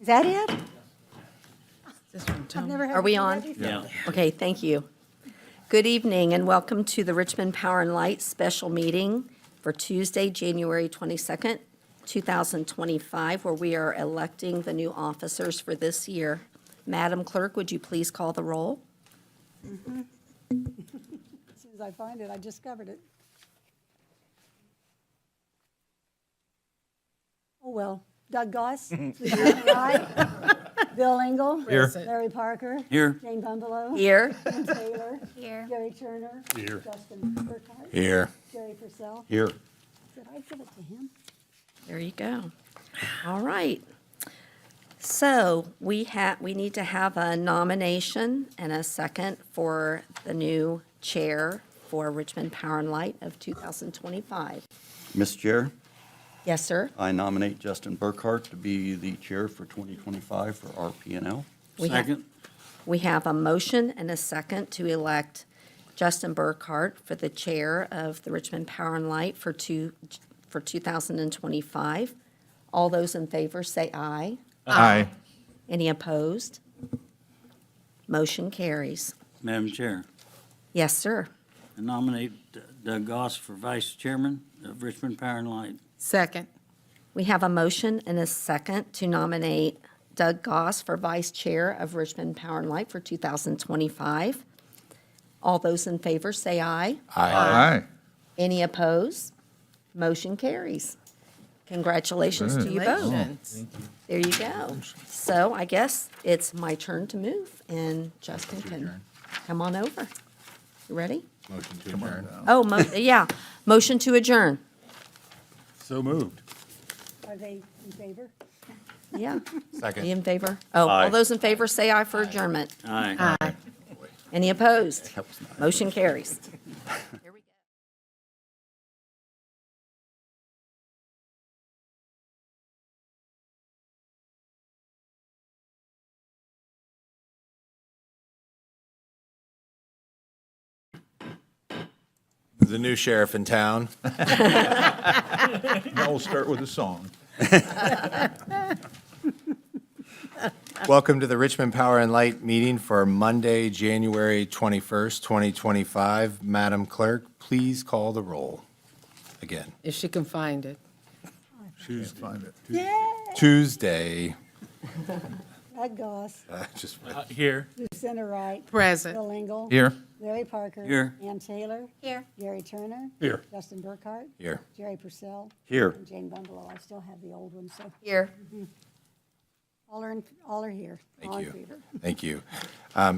Is that it? This from I've Tony. never had Are to we do on? that before. Yeah. Okay, thank you. Good evening and welcome to the Richmond Power and Light Special Meeting for Tuesday, January 22nd, 2025, where we are electing the new officers for this year. Madam Clerk, would you please call the roll? As soon as I find it, I discovered it. Oh, well. Doug Goss, Susanna Wright, Bill Engel. Here. Larry Parker. Here. Jane Bumbalough. Here. Jim Taylor. Here. Gary Turner. Here. Justin Burkhart. Here. Jerry Purcell. Here. Did I give it to him? There you go. All right. So we need to have a nomination and a second for the new chair for Richmond Power and Light of 2025. Mr. Chair, Yes, sir. I nominate Justin Burkhart to be the chair for 2025 for RP&L. We have- Second. We have a motion and a second to elect Justin Burkhart for the chair of the Richmond Power and Light for 2025. All those in favor say aye. Aye. Any opposed? Motion carries. Madam Chair, Yes, sir. I nominate Doug Goss for Vice Chairman of Richmond Power and Light. Second. We have a motion and a second to nominate Doug Goss for Vice Chair of Richmond Power and Light for 2025. All those in favor say aye. Aye. Any opposed? Motion carries. Congratulations to you both. Congratulations. There you go. So I guess it's my turn to move, and Justin can come on over. You ready? Motion to adjourn. Oh, yeah, motion to adjourn. So moved. Are they in favor? Yeah. Second. Any in favor? Oh, all Aye. those in favor say aye for adjournment. Aye. Aye. Any opposed? Motion carries. Here we go. The new sheriff in town. Now we'll start with a song. Welcome to the Richmond Power and Light meeting for Monday, January 21st, 2025. Madam Clerk, please call the roll. Again, If she can find it. Choose to find it. Tuesday. Doug Goss, Just Here. Susanna Wright. Present. Bill Engel. Here. Larry Parker. Here. Ann Taylor. Here. Gary Turner. Here. Justin Burkhart. here. Jerry Purcell. Here. And Jane Bumbalough. I still have the old one, so Here. all are here. All Thank in you. favor. Thank you.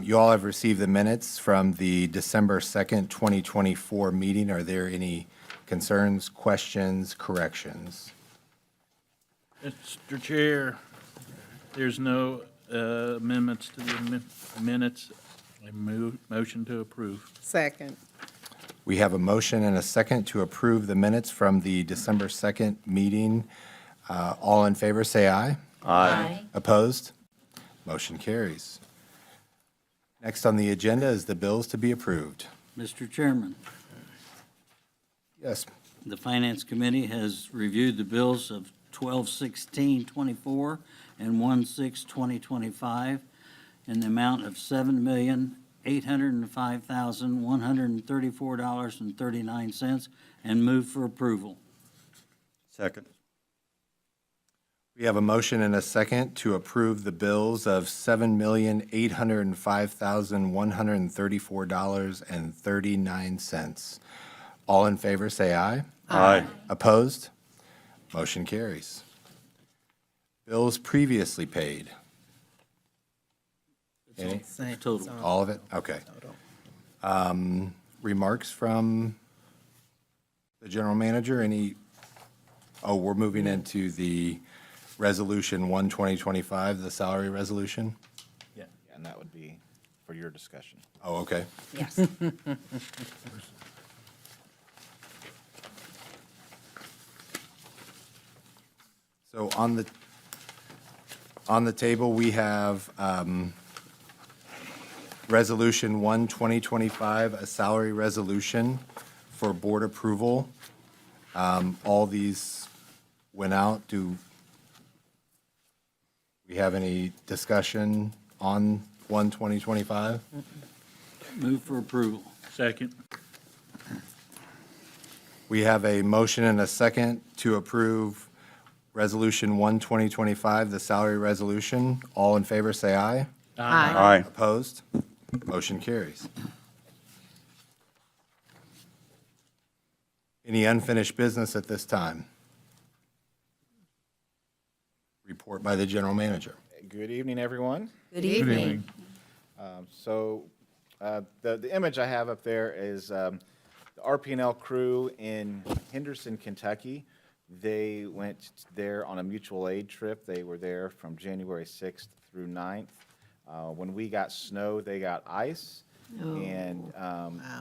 You all have received the minutes from the December 2nd, 2024 meeting. Are there any concerns, questions, corrections? Mr. Chair, there's no amendments to the minutes. I motion to approve. Second. We have a motion and a second to approve the minutes from the December 2nd meeting. All in favor, say aye. Aye. Opposed? Motion carries. Next on the agenda is the bills to be approved. Mr. Chairman, Yes, the Finance Committee has reviewed the bills of 12/16/24 and 1/6/2025 in the amount of $7,805,134.39 and move for approval. Second. we have a motion and a second to approve the bills of $7,805,134.39. All in favor, say aye. Aye. Opposed? Motion carries. Bills previously paid. Any? Same. Total. All of it? Okay. Remarks from the general manager? Any? Oh, we're moving into the Resolution 1, 2025, the salary resolution? Yeah, and that would be for your discussion. Oh, okay. Yes. So on the table, we have Resolution 1, 2025, a salary resolution for board approval. All these went out. We have any discussion on 1/2025? Move for approval. Second. We have a motion and a second to approve Resolution 1/2025, the salary resolution. All in favor, say aye. Aye. Aye. Opposed? Motion carries. Any unfinished business at this time? Report by the general manager. Good evening, everyone. Good evening. The image I have up there is the RP&L crew in Henderson, Kentucky. They went there on a mutual aid trip. They were there from January 6th through 9th. When we got snow, they got ice. And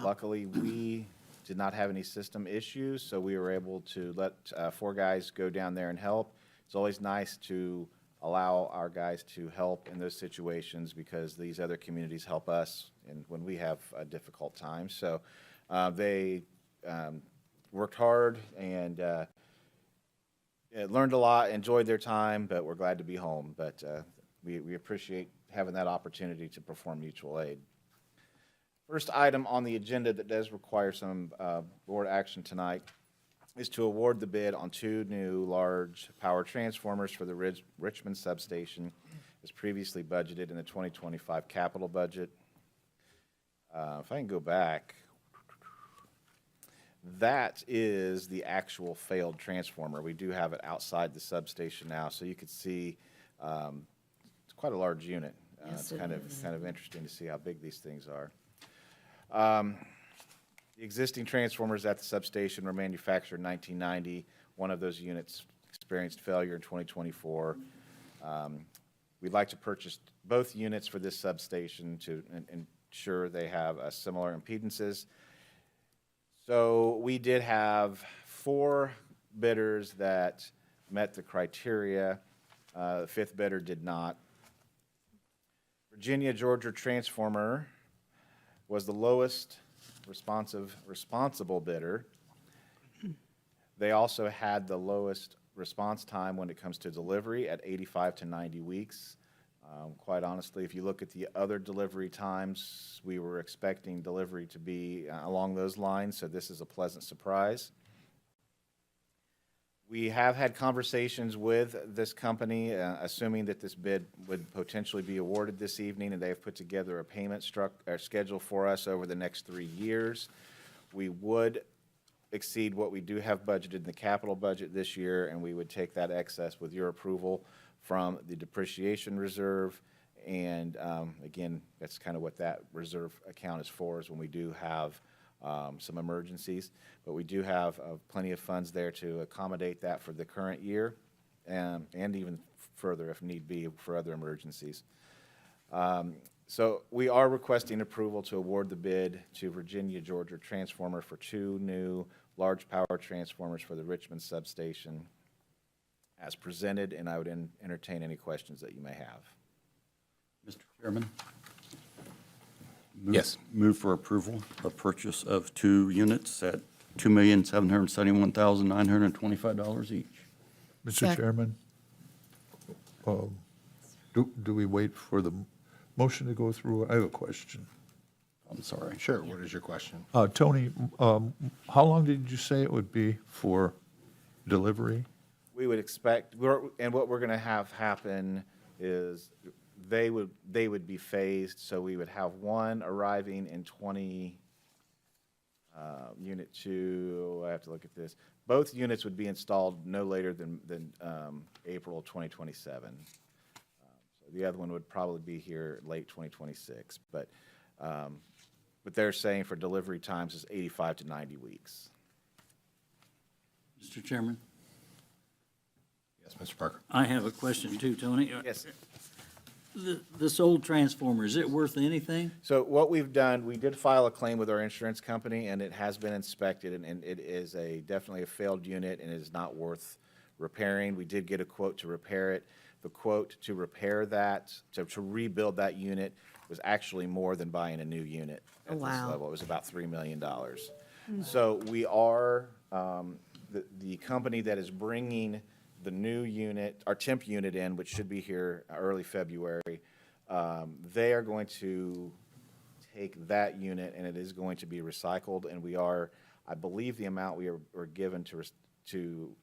luckily, we did not have any system issues, so we were able to let 4 guys go down there and help. It's always nice to allow our guys to help in those situations because these other communities help us and when we have a difficult time. So they worked hard and learned a lot, enjoyed their time, but we're glad to be home. But we appreciate having that opportunity to perform mutual aid. First item on the agenda that does require some board action tonight is to award the bid on 2 new large power transformers for the Richmond substation as previously budgeted in the 2025 capital budget. If I can go back, that is the actual failed transformer. We do have it outside the substation now, so you could see it's quite a large unit. Yes, It's it kind is. of interesting to see how big these things are. The existing transformers at the substation were manufactured in 1990. One of those units experienced failure in 2024. We'd like to purchase both units for this substation to ensure they have similar impedances. So we did have 4 bidders that met the criteria. The 5th bidder did not. Virginia Georgia Transformer was the lowest responsible bidder. They also had the lowest response time when it comes to delivery at 85 to 90 weeks. Quite honestly, if you look at the other delivery times, we were expecting delivery to be along those lines, so this is a pleasant surprise. We have had conversations with this company, assuming that this bid would potentially be awarded this evening, and they have put together a payment schedule for us over the next 3 years. We would exceed what we do have budgeted in the capital budget this year, and we would take that excess with your approval from the depreciation reserve. And again, that's kind of what that reserve account is for, is when we do have some emergencies. But we do have plenty of funds there to accommodate that for the current year and even further if need be for other emergencies. So we are requesting approval to award the bid to Virginia Georgia Transformer for 2 new large power transformers for the Richmond substation as presented, and I would entertain any questions that you may have. Mr. Chairman? Yes. Move for approval of purchase of 2 units at $2,771,925 each. Sec- Mr. Chairman, do we wait for the motion to go through? I have a question. I'm sorry. Sure, what is your question? Tony, how long did you say it would be for delivery? We would expect, and what we're going to have happen is they would be phased, so we would have one arriving in Unit 2, I have to look at this. Both units would be installed no later than April of 2027. So the other one would probably be here late 2026, but what they're saying for delivery times is 85 to 90 weeks. Mr. Chairman, Yes, Mr. Parker. I have a question too, Tony. Yes. This old transformer, is it worth anything? So what we've done, we did file a claim with our insurance company, and it has been inspected, and it is definitely a failed unit, and it is not worth repairing. We did get a quote to repair it. The quote to repair that, to rebuild that unit, was actually more than buying a new unit at this Wow. level. It was about $3 million. So we are, the company that is bringing the new unit, our temp unit in, which should be here early February. They are going to take that unit, and it is going to be recycled, and we are, I believe the amount we were given in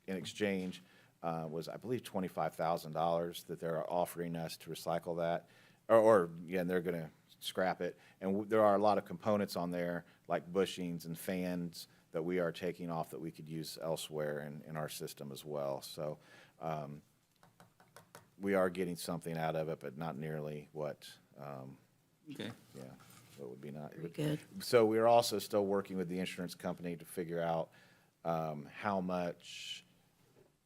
exchange was, I believe, $25,000 that they're offering us to recycle that, and they're gonna scrap it. And there are a lot of components on there, like bushings and fans, that we are taking off that we could use elsewhere in our system as well. So we are getting something out of it, but not nearly what, Okay. yeah, what would be not. Very good. So we're also still working with the insurance company to figure out how much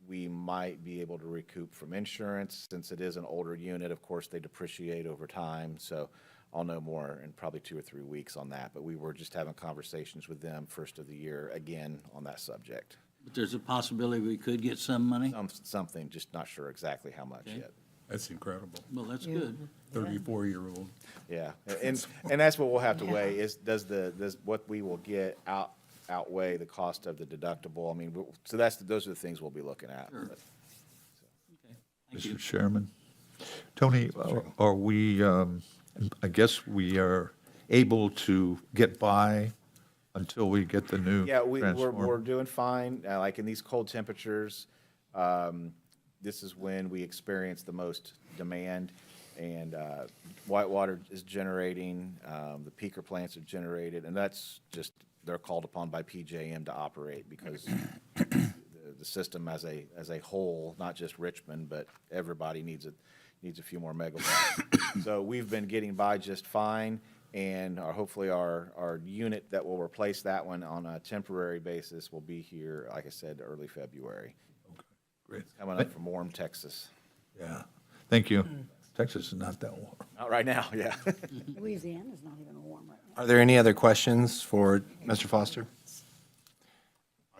we might be able to recoup from insurance. Since it is an older unit, of course, they depreciate over time. So I'll know more in probably 2 or 3 weeks on that. But we were just having conversations with them first of the year again on that subject. But there's a possibility we could get some money? Something, just not sure exactly how much Okay. yet. That's incredible. Well, that's good. 34-year-old. Yeah, and that's what we'll have to weigh is does what we will get outweigh the cost of the deductible? I mean, so those are the things we'll be looking at. Sure. But- Okay. Thank you. Mr. Chairman. Tony, are we, I guess we are able to get by until we get the new Yeah, we're transformer? doing fine. Like in these cold temperatures, this is when we experience the most demand. And Whitewater is generating, the peaker plants are generated, and that's just, they're called upon by PJM to operate because the system as a whole, not just Richmond, but everybody needs a few more megawatts. So we've been getting by just fine, and hopefully our unit that will replace that one on a temporary basis will be here, like I said, early February. Great. Coming up from warm Texas. Yeah, thank you. Texas is not that warm. Not right now, yeah. Louisiana's not even warm right now. Are there any other questions for Mr. Foster?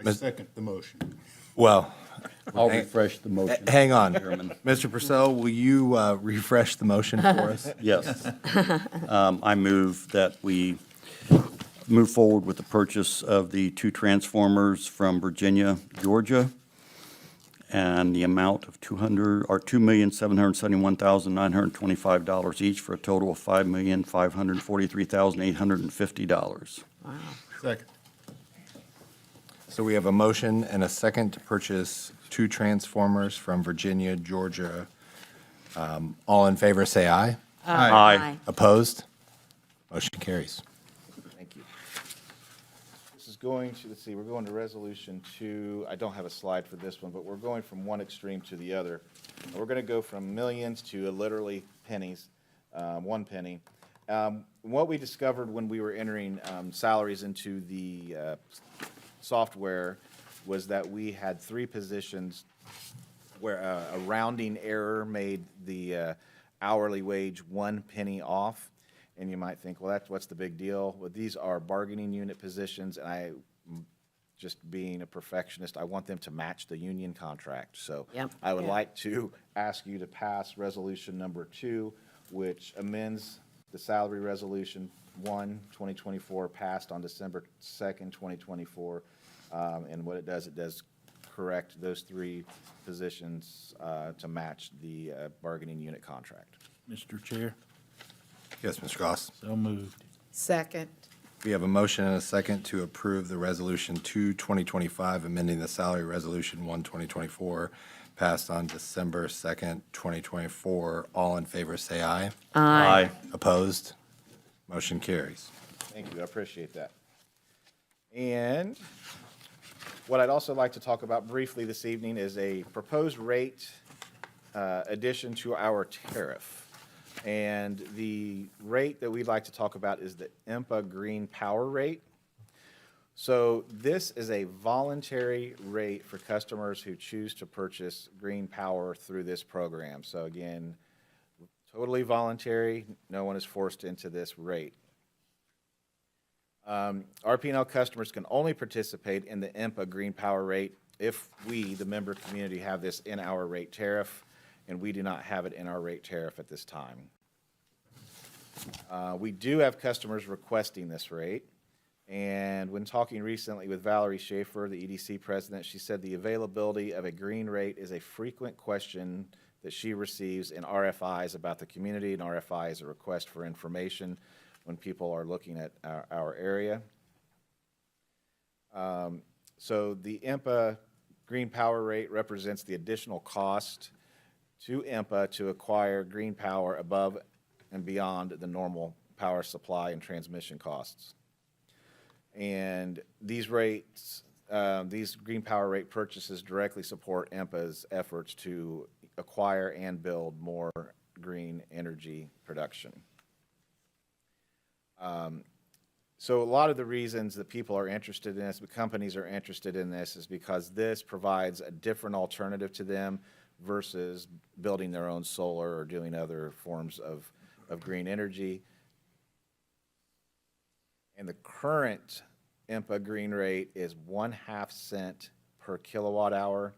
I second the motion. Well, I'll refresh the motion. hang on. Chairman. Mr. Purcell, will you refresh the motion for us? Yes. I move that we move forward with the purchase of the 2 transformers from Virginia, Georgia, and the amount of $2,771,925 each for a total of $5,543,850. Second. So we have a motion and a second to purchase 2 transformers from Virginia, Georgia. All in favor, say aye. Aye. Opposed? Motion carries. Thank you. This is going to, let's see, we're going to resolution 2. I don't have a slide for this one, but we're going from one extreme to the other. We're going to go from millions to literally pennies, 1 penny. What we discovered when we were entering salaries into the software was that we had 3 positions where a rounding error made the hourly wage 1 penny off. And you might think, well, what's the big deal? Well, these are bargaining unit positions, and just being a perfectionist, I want them to match the union contract. So Yep. I would like to ask you to pass resolution number 2, which amends the salary resolution 1, 2024, passed on December 2nd, 2024. And what it does correct those 3 positions to match the bargaining unit contract. Mr. Chair, Yes, Mr. Goss. so moved. Second. We have a motion and a second to approve the Resolution 2, 2025, amending the salary Resolution 1, 2024, passed on December 2nd, 2024. All in favor, say aye. Aye. Opposed? Motion carries. Thank you, I appreciate that. And what I'd also like to talk about briefly this evening is a proposed rate addition to our tariff. And the rate that we'd like to talk about is the IMPA Green Power rate. So this is a voluntary rate for customers who choose to purchase green power through this program. So again, totally voluntary, no one is forced into this rate. RP&L customers can only participate in the IMPA Green Power rate if we, the member community, have this in our rate tariff, and we do not have it in our rate tariff at this time. We do have customers requesting this rate. And when talking recently with Valerie Schaefer, the EDC president, she said the availability of a green rate is a frequent question that she receives in RFIs about the community, and RFI is a request for information when people are looking at our area. So the IMPA green power rate represents the additional cost to IMPA to acquire green power above and beyond the normal power supply and transmission costs. And these rates, these green power rate purchases directly support IMPA's efforts to acquire and build more green energy production. So a lot of the reasons that people are interested in this, the companies are interested in this, is because this provides a different alternative to them versus building their own solar or doing other forms of green energy. And the current IMPA green rate is 1/2 cent per kilowatt hour.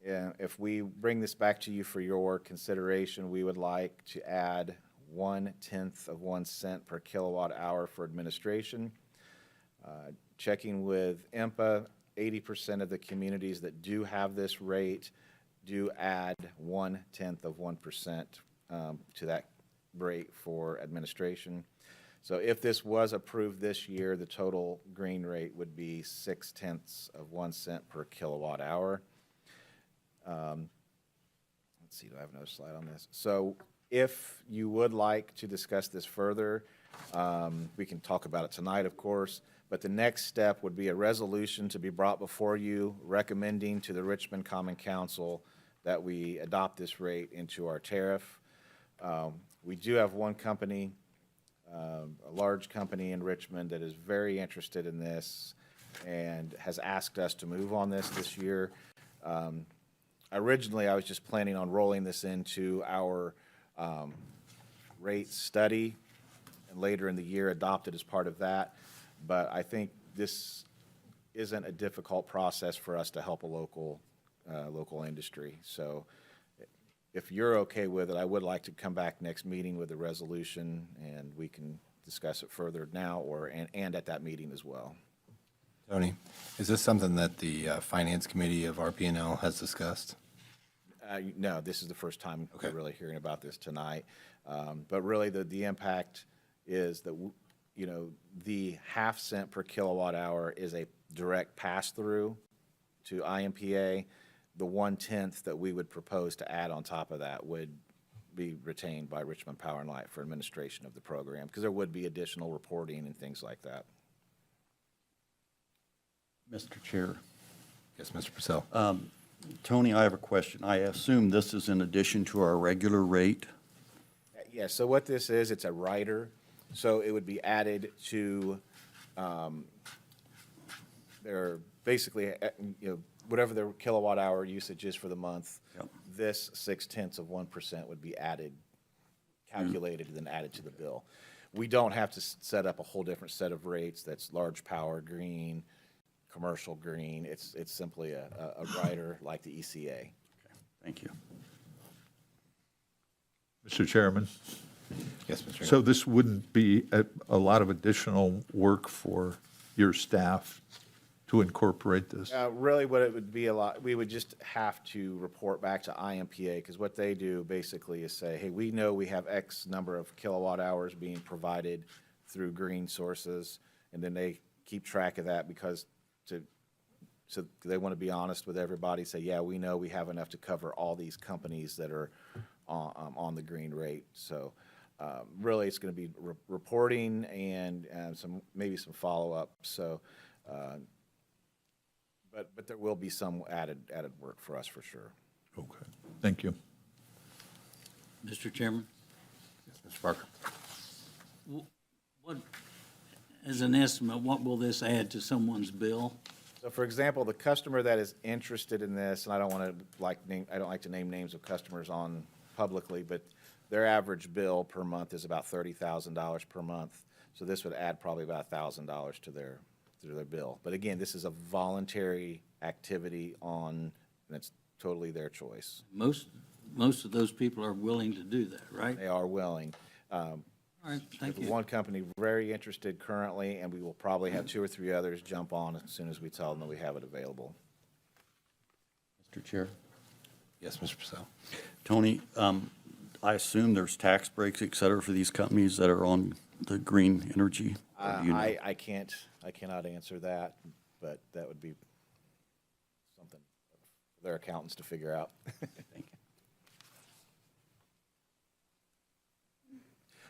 And if we bring this back to you for your consideration, we would like to add 1/10 of 1 cent per kilowatt hour for administration. Checking with IMPA, 80% of the communities that do have this rate do add 1/10 of 1% to that rate for administration. So if this was approved this year, the total green rate would be 0.6 of 1 cent per kilowatt hour. Let's see, do I have another slide on this? So if you would like to discuss this further, we can talk about it tonight, of course, but the next step would be a resolution to be brought before you recommending to the Richmond Common Council that we adopt this rate into our tariff. We do have one company, a large company in Richmond, that is very interested in this and has asked us to move on this year. Originally, I was just planning on rolling this into our rate study and later in the year adopt it as part of that. But I think this isn't a difficult process for us to help a local industry. So if you're okay with it, I would like to come back next meeting with a resolution, and we can discuss it further now and at that meeting as well. Tony, is this something that the Finance Committee of RP&L has discussed? No, this is the first time Okay. we're really hearing about this tonight. But really, the impact is that, the 0.5 cent per kilowatt hour is a direct pass-through to IMPA. The 1/10 that we would propose to add on top of that would be retained by Richmond Power and Light for administration of the program, because there would be additional reporting and things like that. Mr. Chair. Yes, Mr. Purcell. Tony, I have a question. I assume this is in addition to our regular rate? Yeah, so what this is, it's a rider, so it would be added to, their, basically, whatever their kilowatt hour usage is for the month. Yep. This 0.6 of 1% would be added, calculated, and then added to the bill. We don't have to set up a whole different set of rates that's large power green, commercial green. It's simply a rider like the ECA. Thank you. Mr. Chairman, Yes, Mr. so this wouldn't be a lot of additional work for your staff to incorporate this? Really, what it would be we would just have to report back to IMPA, because what they do basically is say, hey, we know we have X number of kilowatt hours being provided through green sources, and then they keep track of that so they want to be honest with everybody, say, yeah, we know we have enough to cover all these companies that are on the green rate. So really, it's going to be reporting and maybe some follow-up. So, but there will be some added work for us for sure. Okay, thank you. Mr. Chairman, Yes, Mr. Parker. what, as an estimate, what will this add to someone's bill? So, for example, the customer that is interested in this, and I don't like to name names of customers on publicly, but their average bill per month is about $30,000 per month. So this would add probably about $1,000 to their bill. But again, this is a voluntary activity and it's totally their choice. Most of those people are willing to do that, right? They are willing. All right, thank With you. one company very interested currently, and we will probably have 2 or 3 others jump on as soon as we tell them that we have it available. Mr. Chair. Yes, Mr. Purcell. Tony, I assume there's tax breaks, et cetera, for these companies that are on the green energy? Or do you know? I cannot answer that, but that would be something for their accountants to figure out. Thank you.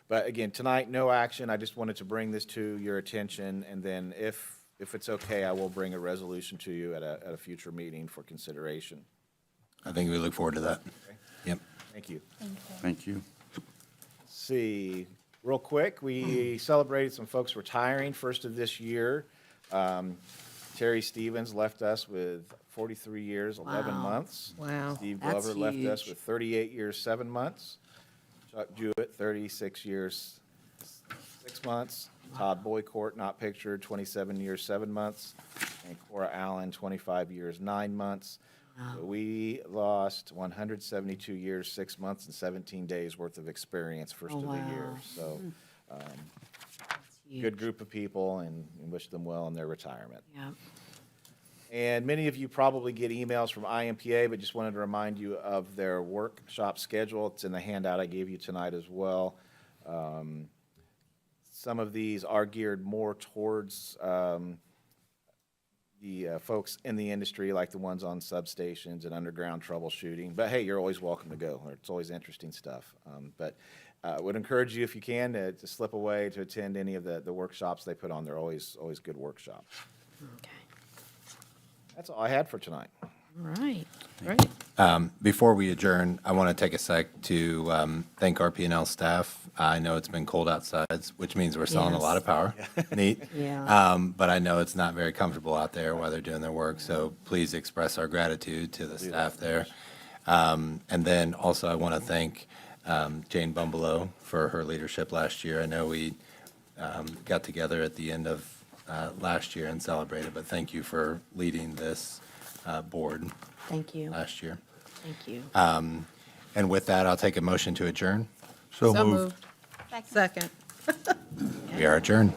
But again, tonight, no action. I just wanted to bring this to your attention, and then if it's okay, I will bring a resolution to you at a future meeting for consideration. I think we look forward to that. Yep. Thank you. Thank you. See, real quick, we celebrated some folks retiring first of this year. Terry Stevens left us with 43 years, 11 Wow. months. Wow. Steve That's Glover left us huge. with 38 years, 7 months. Chuck Jewett, 36 years, 6 months. Todd Boycourt, not pictured, 27 years, 7 months. And Cora Allen, 25 years, 9 months. So we lost 172 years, 6 months, and 17 days worth of experience first Oh, of the year. wow. So, That's huge. good group of people, and wish them well in their retirement. Yeah. And many of you probably get emails from IMPA, but just wanted to remind you of their workshop schedule. It's in the handout I gave you tonight as well. Some of these are geared more towards the folks in the industry, like the ones on substations and underground troubleshooting. But hey, you're always welcome to go. It's always interesting stuff. But would encourage you, if you can, to slip away to attend any of the workshops they put on. They're always good workshops. Okay. That's all I had for tonight. All right. Great. Before we adjourn, I want to take a sec to thank our P&L staff. I know it's been cold outside, which means we're selling a lot Yes. of power. Neat. Yeah. But I know it's not very comfortable out there while they're doing their work, so please express our gratitude to the staff there. And then also I want to thank Jane Bumbelow for her leadership last year. I know we got together at the end of last year and celebrated, but thank you for leading this board Thank you. last year. Thank you. And with that, I'll take a motion to adjourn. So moved. Second. We are adjourned.